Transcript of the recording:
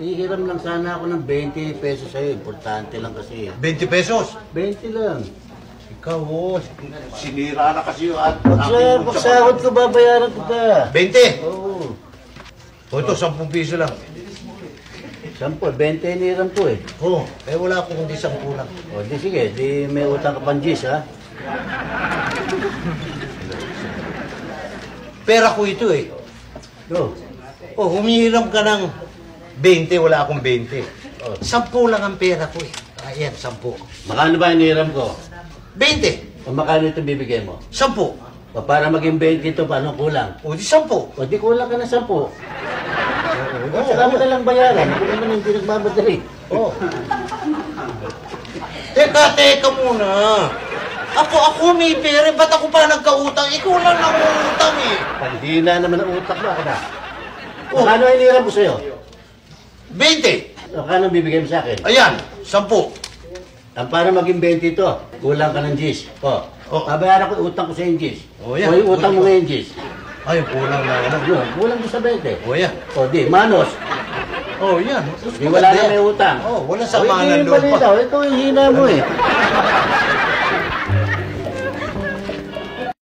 Hihiram lang sana ako ng 20 pesos sa'yo. Importante lang kasi. 20 pesos? 20 lang. Ikaw, sinira na kasi yung Pagsahod ko, babayaran kita. 20? Oo. O ito, 10 piso lang. 10, 20 hiniram ko eh. Oo, wala akong kundi 10 lang. O, di sige, di may utang ka pang G's, ha? Pera ko ito eh. Go. Humihiram ka ng 20, wala akong 20. 10 lang ang pera ko eh. Ayan, 10. Makano ba hiniram ko? 20. O makano ito bibigay mo? 10. O para maging 20 ito, paano kulang? O di 10. O di kulang ka na 10. Saka mo na lang bayaran. Ako naman hindi nagmamadali. Oh. Teka muna. Ako may pera. Ba't ako pa nagkautang? Ikaw lang nangungutang eh. Pandila naman ang utak mo, ako na. Makano hiniram ko sa'yo? 20. Makano bibigay mo sa akin? Ayan, 10. Ang para maging 20 ito, kulang ka ng G's. Babayaran ko utang ko sa yung G's. Yan. O yung utang mo ngayon G's. Ay, kulang na ano. Yun, kulang ko sa 20. Yan. O di, manos. Yan. Di wala na may utang. Wala sa manan Hindi doon pa. palitaw, ito yung hina mo eh.